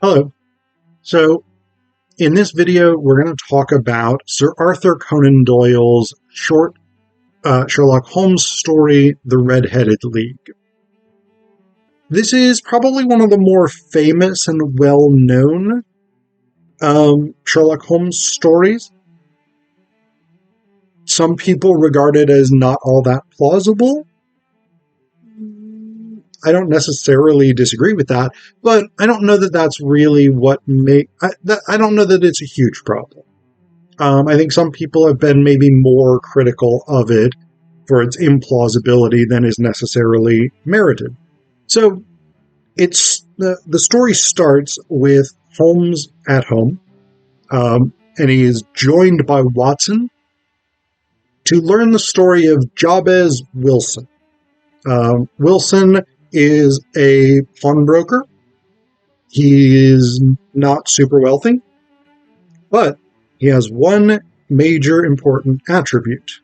Hello. So, in this video, we're going to talk about Sir Arthur Conan Doyle's short Sherlock Holmes story, The Red-Headed League. This is probably one of the more famous and well-known Sherlock Holmes stories. Some people regard it as not all that plausible. I don't necessarily disagree with that, but I don't know that that's really what I don't know that it's a huge problem. I think some people have been maybe more critical of it for its implausibility than is necessarily merited. So the story starts with Holmes at home, and he is joined by Watson to learn the story of Jabez Wilson. Wilson is a pawnbroker. He is not super wealthy, but he has one major important attribute: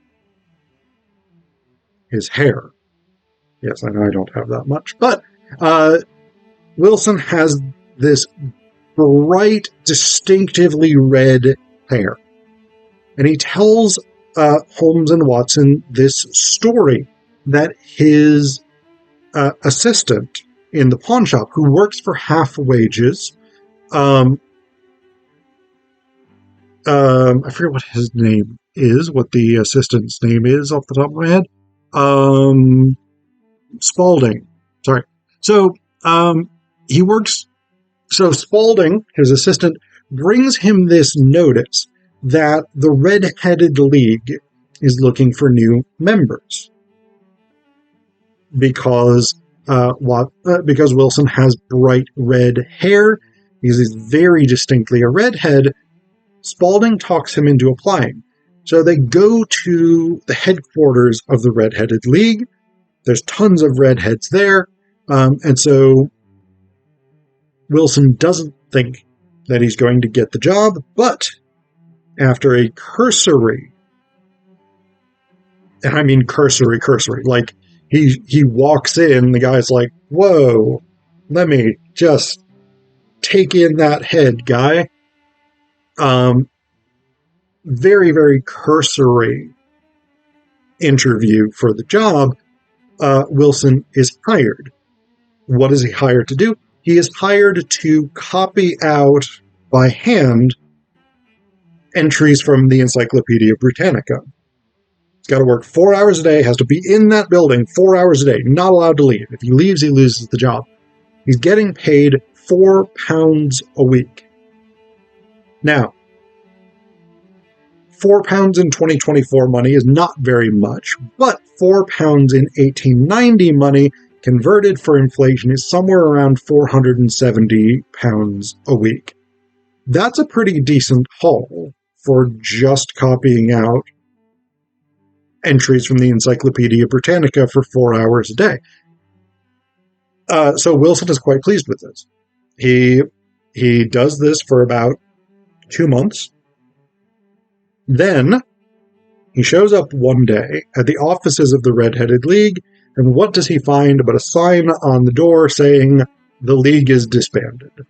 his hair. Yes, I know I don't have that much, but Wilson has this bright, distinctively red hair. And he tells Holmes and Watson this story that his assistant in the pawn shop, who works for half wages, I forget what his name is, what the assistant's name is off the top of my head. Spaulding. Sorry. So Spaulding, his assistant, brings him this notice that the Red-Headed League is looking for new members. Because Wilson has bright red hair, because he's very distinctly a redhead, Spaulding talks him into applying. So they go to the headquarters of the Red-Headed League. There's tons of redheads there, and so Wilson doesn't think that he's going to get the job, but after a cursory, and I mean cursory, like he walks in, the guy's like, whoa, let me just take in that head, guy. Very, very cursory interview for the job. Wilson is hired. What is he hired to do? He is hired to copy out by hand entries from the Encyclopedia Britannica. He's got to work 4 hours a day, has to be in that building 4 hours a day, not allowed to leave. If he leaves, he loses the job. He's getting paid £4 a week. Now, £4 in 2024 money is not very much, but £4 in 1890 money converted for inflation is somewhere around £470 a week. That's a pretty decent haul for just copying out entries from the Encyclopedia Britannica for 4 hours a day. So Wilson is quite pleased with this. He does this for about 2 months. Then he shows up one day at the offices of the Red-Headed League, and what does he find but a sign on the door saying, "The League is disbanded."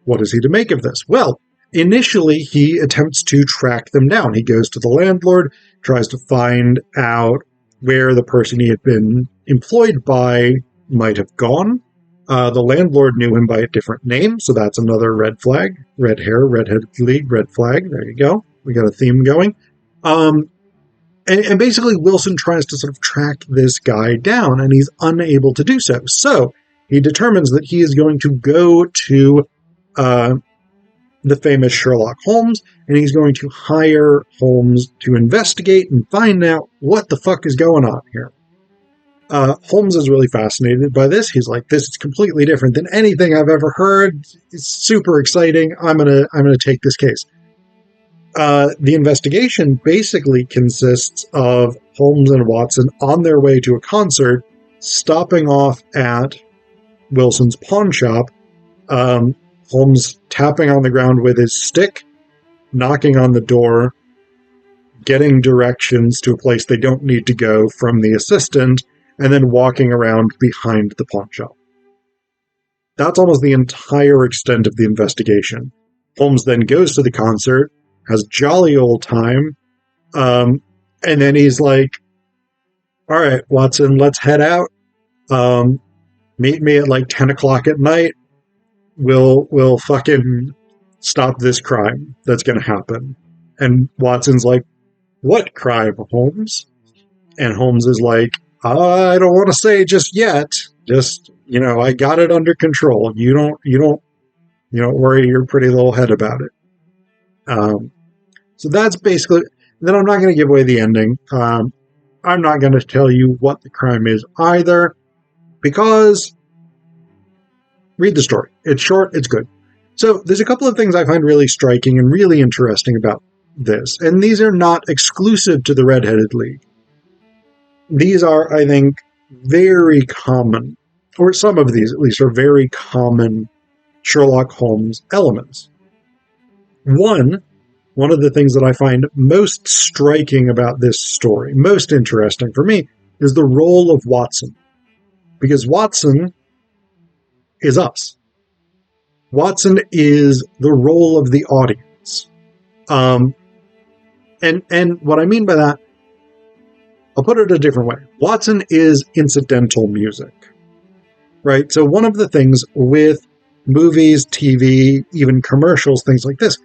What is he to make of this? Well, initially he attempts to track them down. He goes to the landlord, tries to find out where the person he had been employed by might have gone. The landlord knew him by a different name, so that's another red flag. Red hair, Red-Headed League, red flag. There you go. We got a theme going. And basically Wilson tries to sort of track this guy down, and he's unable to do so. So he determines that he is going to go to the famous Sherlock Holmes, and he's going to hire Holmes to investigate and find out what the fuck is going on here. Holmes is really fascinated by this. He's like, this is completely different than anything I've ever heard. It's super exciting. I'm gonna take this case. The investigation basically consists of Holmes and Watson on their way to a concert, stopping off at Wilson's pawn shop, Holmes tapping on the ground with his stick, knocking on the door, getting directions to a place they don't need to go from the assistant, and then walking around behind the pawn shop. That's almost the entire extent of the investigation. Holmes then goes to the concert, has jolly old time, and then he's like, all right, Watson, let's head out. Meet me at like 10 o'clock at night. We'll fucking stop this crime that's going to happen. And Watson's like, what crime, Holmes? And Holmes is like, I don't want to say just yet. Just, I got it under control. You don't worry your pretty little head about it. So that's basically, then I'm not going to give away the ending. I'm not going to tell you what the crime is either, because read the story. It's short, it's good. So there's a couple of things I find really striking and really interesting about this, and these are not exclusive to the Red-Headed League. These are, I think, very common, or some of these at least are very common Sherlock Holmes elements. One of the things that I find most striking about this story, most interesting for me, is the role of Watson. Because Watson is us. Watson is the role of the audience. And what I mean by that, I'll put it a different way. Watson is incidental music, right? So one of the things with movies, TV, even commercials, things like this,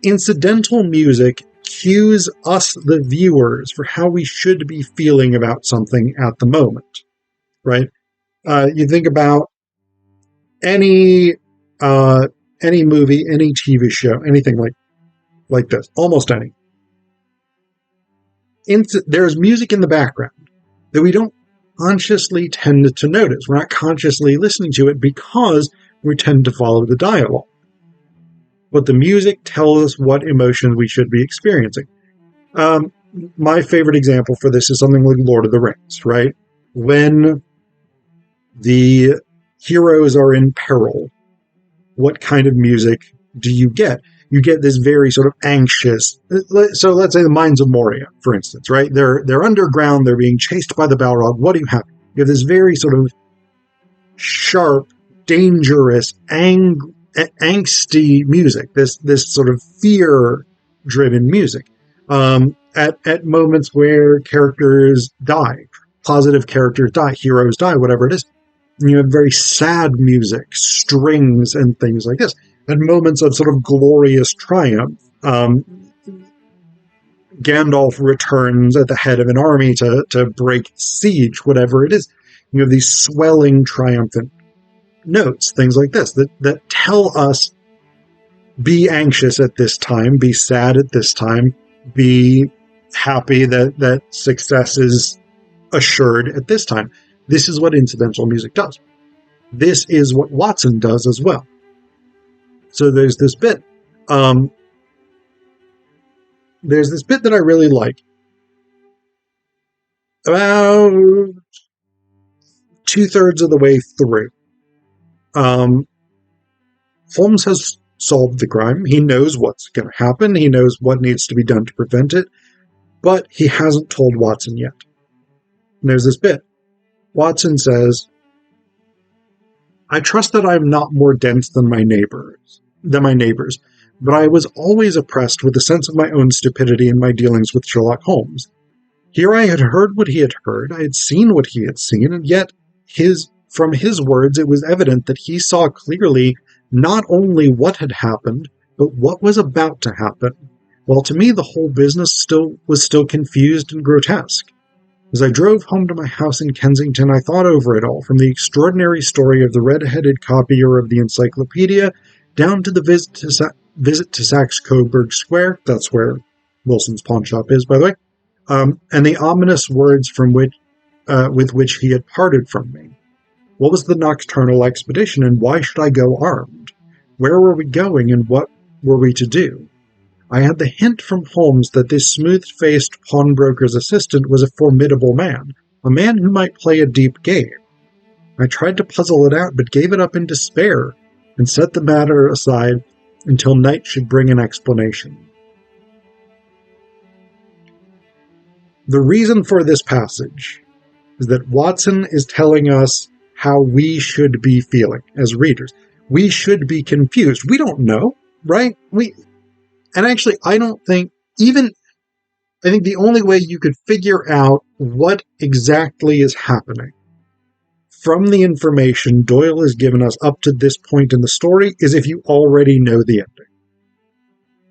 incidental music cues us, the viewers, for how we should be feeling about something at the moment, right? You think about any movie, any TV show, anything like this, almost any. There's music in the background that we don't consciously tend to notice. We're not consciously listening to it because we tend to follow the dialogue. But the music tells us what emotions we should be experiencing. My favorite example for this is something like Lord of the Rings, right? When the heroes are in peril, what kind of music do you get? You get this very sort of anxious. So let's say the Mines of Moria, for instance, right? They're underground. They're being chased by the Balrog. What do you have? You have this very sort of sharp, dangerous, angsty music. This sort of fear-driven music. At moments where characters die, positive characters die, heroes die, whatever it is. And you have very sad music, strings, and things like this. At moments of sort of glorious triumph, Gandalf returns at the head of an army to break siege, whatever it is. You have these swelling, triumphant notes, things like this, that tell us, be anxious at this time, be sad at this time, be happy that success is assured at this time. This is what incidental music does. This is what Watson does as well. So there's this bit. There's this bit that I really like. About 2/3 of the way through, Holmes has solved the crime. He knows what's going to happen. He knows what needs to be done to prevent it. But he hasn't told Watson yet. And there's this bit. Watson says, I trust that I am not more dense than my neighbors, but I was always oppressed with a sense of my own stupidity in my dealings with Sherlock Holmes. Here I had heard what he had heard, I had seen what he had seen, and yet from his words it was evident that he saw clearly not only what had happened, but what was about to happen, while to me the whole business was still confused and grotesque. As I drove home to my house in Kensington, I thought over it all, from the extraordinary story of the red-headed copier of the encyclopedia, down to the visit to Saxe-Coburg Square, that's where Wilson's pawn shop is, by the way, and the ominous words with which he had parted from me. What was the nocturnal expedition, and why should I go armed? Where were we going, and what were we to do? I had the hint from Holmes that this smooth-faced pawnbroker's assistant was a formidable man, a man who might play a deep game. I tried to puzzle it out, but gave it up in despair, and set the matter aside until night should bring an explanation. The reason for this passage is that Watson is telling us how we should be feeling as readers. We should be confused. We don't know, right? And actually, I think the only way you could figure out what exactly is happening from the information Doyle has given us up to this point in the story is if you already know the ending.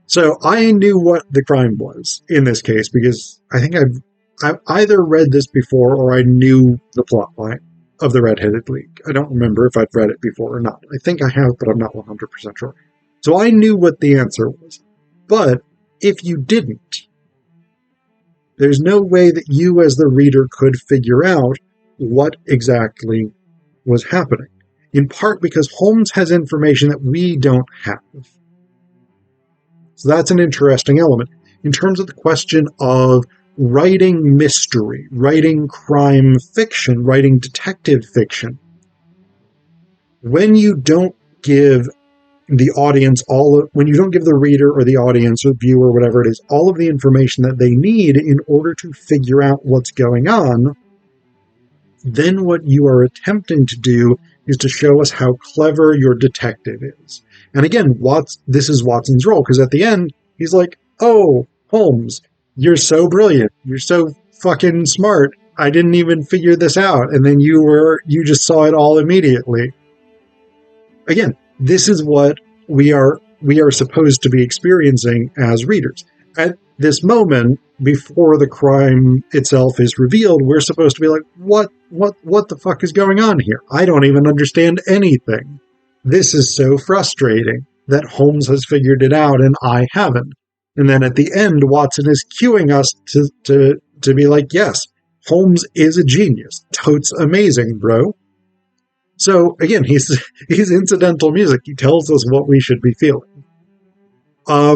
So I knew what the crime was in this case because I think I've either read this before or I knew the plot line of the Red-Headed League. I don't remember if I've read it before or not. I think I have, but I'm not 100% sure. So I knew what the answer was. But if you didn't, there's no way that you as the reader could figure out what exactly was happening. In part because Holmes has information that we don't have. So that's an interesting element. In terms of the question of writing mystery, writing crime fiction, writing detective fiction, when you don't give the audience when you don't give the reader or the audience or viewer, whatever it is, all of the information that they need in order to figure out what's going on, then what you are attempting to do is to show us how clever your detective is. And again, this is Watson's role, because at the end, he's like, oh, Holmes, you're so brilliant. You're so fucking smart. I didn't even figure this out. And then you just saw it all immediately. Again, this is what we are supposed to be experiencing as readers. At this moment, before the crime itself is revealed, we're supposed to be like, what the fuck is going on here? I don't even understand anything. This is so frustrating that Holmes has figured it out and I haven't. And then at the end, Watson is cueing us to be like, yes, Holmes is a genius. Totes amazing, bro. So again, he's incidental music. He tells us what we should be feeling. A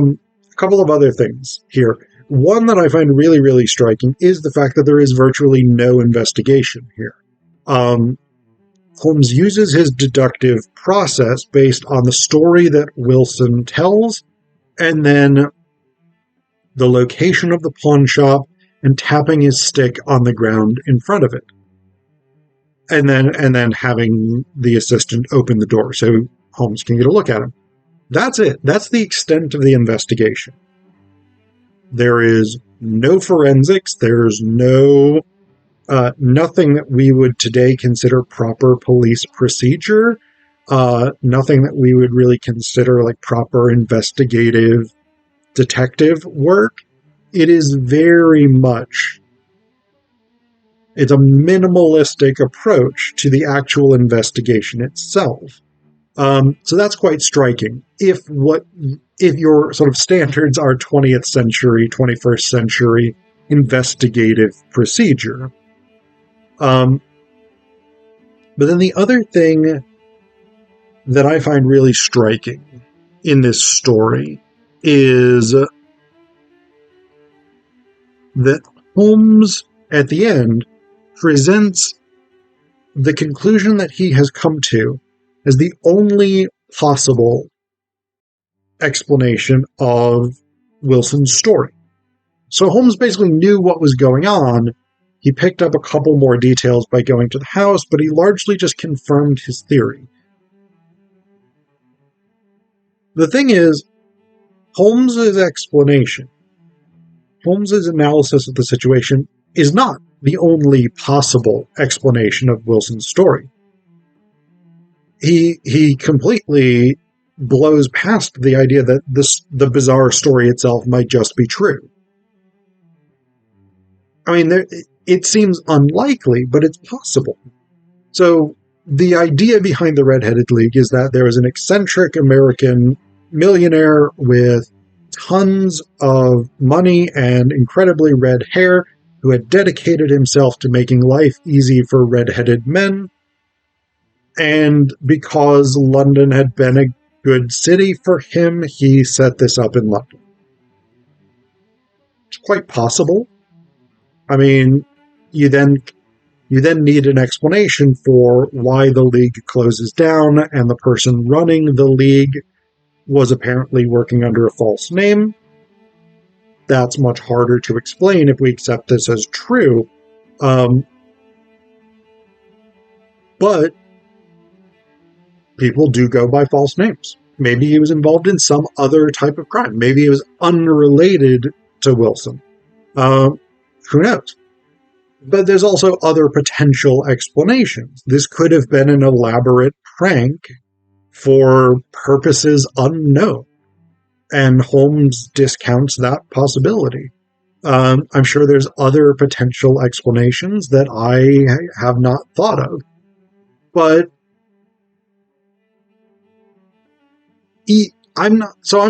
couple of other things here. One that I find really, really striking is the fact that there is virtually no investigation here. Holmes uses his deductive process based on the story that Wilson tells, and then the location of the pawn shop and tapping his stick on the ground in front of it. And then having the assistant open the door so Holmes can get a look at him. That's it. That's the extent of the investigation. There is no forensics. There's no nothing that we would today consider proper police procedure. Nothing that we would really consider like proper investigative detective work. It is very much... It's a minimalistic approach to the actual investigation itself. So that's quite striking. If your sort of standards are 20th century, 21st century investigative procedure. But then the other thing that I find really striking in this story is that Holmes, at the end, presents the conclusion that he has come to as the only possible explanation of Wilson's story. So Holmes basically knew what was going on. He picked up a couple more details by going to the house, but he largely just confirmed his theory. The thing is, Holmes's explanation, Holmes's analysis of the situation is not the only possible explanation of Wilson's story. He completely blows past the idea that the bizarre story itself might just be true. I mean, it seems unlikely, but it's possible. So the idea behind the Red-Headed League is that there is an eccentric American millionaire with tons of money and incredibly red hair who had dedicated himself to making life easy for red-headed men. And because London had been a good city for him, he set this up in London. It's quite possible. I mean, you then need an explanation for why the league closes down, and the person running the league was apparently working under a false name. That's much harder to explain if we accept this as true. But people do go by false names. Maybe he was involved in some other type of crime. Maybe it was unrelated to Wilson. Who knows? But there's also other potential explanations. This could have been an elaborate prank for purposes unknown. And Holmes discounts that possibility. I'm sure there's other potential explanations that I have not thought of. But I'm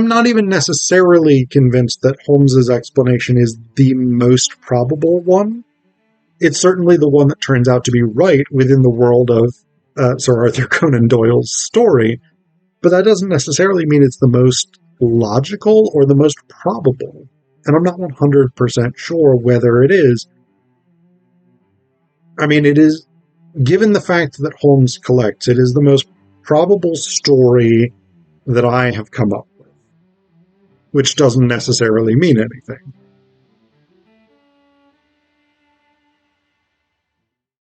not even necessarily convinced that Holmes's explanation is the most probable one. It's certainly the one that turns out to be right within the world of Sir Arthur Conan Doyle's story, but that doesn't necessarily mean it's the most logical or the most probable. And I'm not 100% sure whether it is. I mean, it is, given the fact that Holmes collects, it is the most probable story that I have come up with, which doesn't necessarily mean anything.